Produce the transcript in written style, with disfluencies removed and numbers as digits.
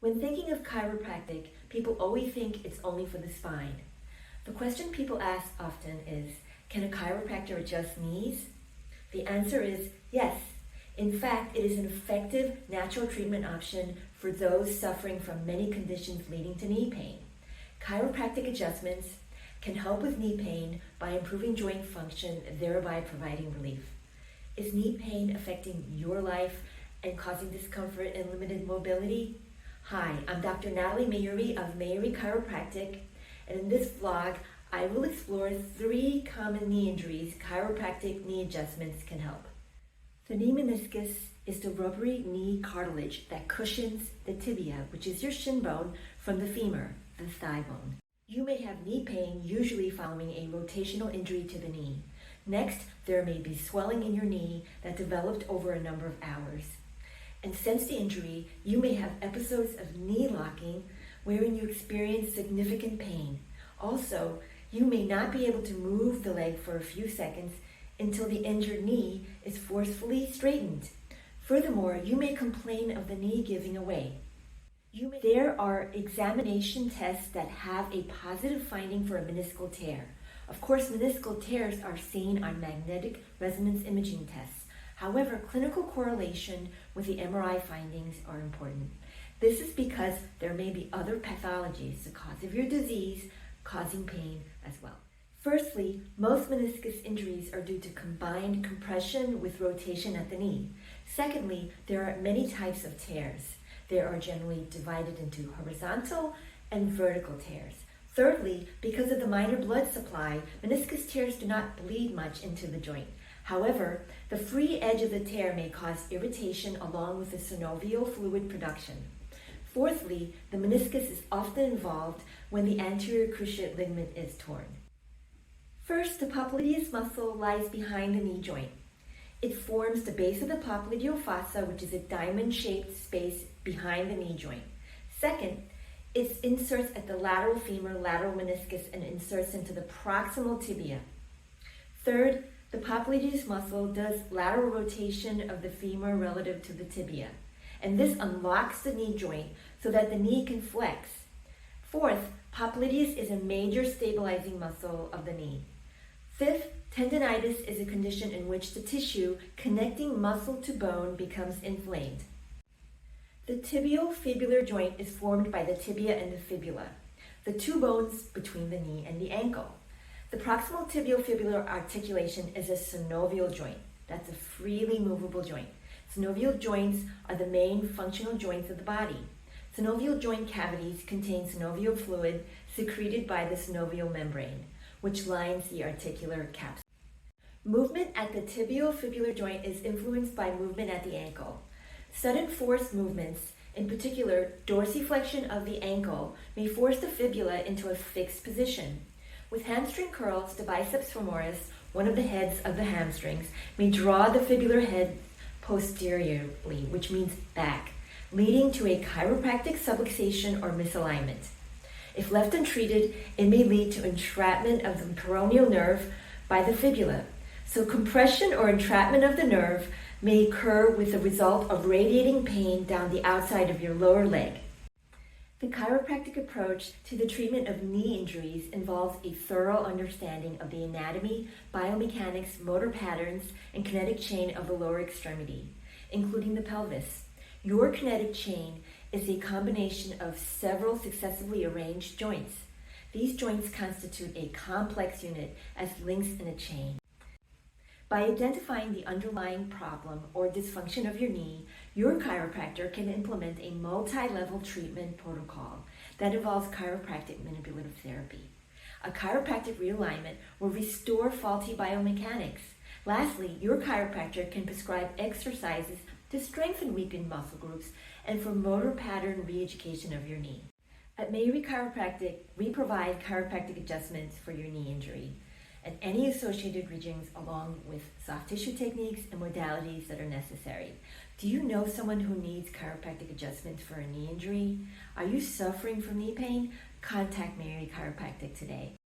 When thinking of chiropractic, people always think it's only for the spine. The question people ask often is, can a chiropractor adjust knees? The answer is yes. In fact, it is an effective natural treatment option for those suffering from many conditions leading to knee pain. Chiropractic adjustments can help with knee pain by improving joint function, thereby providing relief. Is knee pain affecting your life and causing discomfort and limited mobility? Hi, I'm Dr. Natalie Meiri of Meiri Chiropractic, and in this vlog, I will explore 3 common knee injuries chiropractic knee adjustments can help. The knee meniscus is the rubbery knee cartilage that cushions the tibia, which is your shin bone, from the femur, the thigh bone. You may have knee pain, usually following a rotational injury to the knee. Next, there may be swelling in your knee that developed over a number of hours. And since the injury, you may have episodes of knee locking wherein you experience significant pain. Also, you may not be able to move the leg for a few seconds until the injured knee is forcefully straightened. Furthermore, you may complain of the knee giving away. There are examination tests that have a positive finding for a meniscal tear. Of course, meniscal tears are seen on magnetic resonance imaging tests. However, clinical correlation with the MRI findings are important. This is because there may be other pathologies, the cause of your disease, causing pain as well. Firstly, most meniscus injuries are due to combined compression with rotation at the knee. Secondly, there are many types of tears. They are generally divided into horizontal and vertical tears. Thirdly, because of the minor blood supply, meniscus tears do not bleed much into the joint. However, the free edge of the tear may cause irritation along with the synovial fluid production. Fourthly, the meniscus is often involved when the anterior cruciate ligament is torn. First, the popliteus muscle lies behind the knee joint. It forms the base of the popliteal fossa, which is a diamond-shaped space behind the knee joint. Second, it inserts at the lateral femur, lateral meniscus, and inserts into the proximal tibia. Third, the popliteus muscle does lateral rotation of the femur relative to the tibia, and this unlocks the knee joint so that the knee can flex. Fourth, popliteus is a major stabilizing muscle of the knee. Fifth, tendinitis is a condition in which the tissue connecting muscle to bone becomes inflamed. The tibio-fibular joint is formed by the tibia and the fibula, the 2 bones between the knee and the ankle. The proximal tibio-fibular articulation is a synovial joint. That's a freely movable joint. Synovial joints are the main functional joints of the body. Synovial joint cavities contain synovial fluid secreted by the synovial membrane, which lines the articular capsule. Movement at the tibio-fibular joint is influenced by movement at the ankle. Sudden force movements, in particular dorsiflexion of the ankle, may force the fibula into a fixed position. With hamstring curls, the biceps femoris, one of the heads of the hamstrings, may draw the fibular head posteriorly, which means back, leading to a chiropractic subluxation or misalignment. If left untreated, it may lead to entrapment of the peroneal nerve by the fibula. So compression or entrapment of the nerve may occur with the result of radiating pain down the outside of your lower leg. The chiropractic approach to the treatment of knee injuries involves a thorough understanding of the anatomy, biomechanics, motor patterns, and kinetic chain of the lower extremity, including the pelvis. Your kinetic chain is a combination of several successively arranged joints. These joints constitute a complex unit as links in a chain. By identifying the underlying problem or dysfunction of your knee, your chiropractor can implement a multi-level treatment protocol that involves chiropractic manipulative therapy. A chiropractic realignment will restore faulty biomechanics. Lastly, your chiropractor can prescribe exercises to strengthen weakened muscle groups and for motor pattern re-education of your knee. At Meiri Chiropractic, we provide chiropractic adjustments for your knee injury and any associated regions, along with soft tissue techniques and modalities that are necessary. Do you know someone who needs chiropractic adjustments for a knee injury? Are you suffering from knee pain? Contact Meiri Chiropractic today.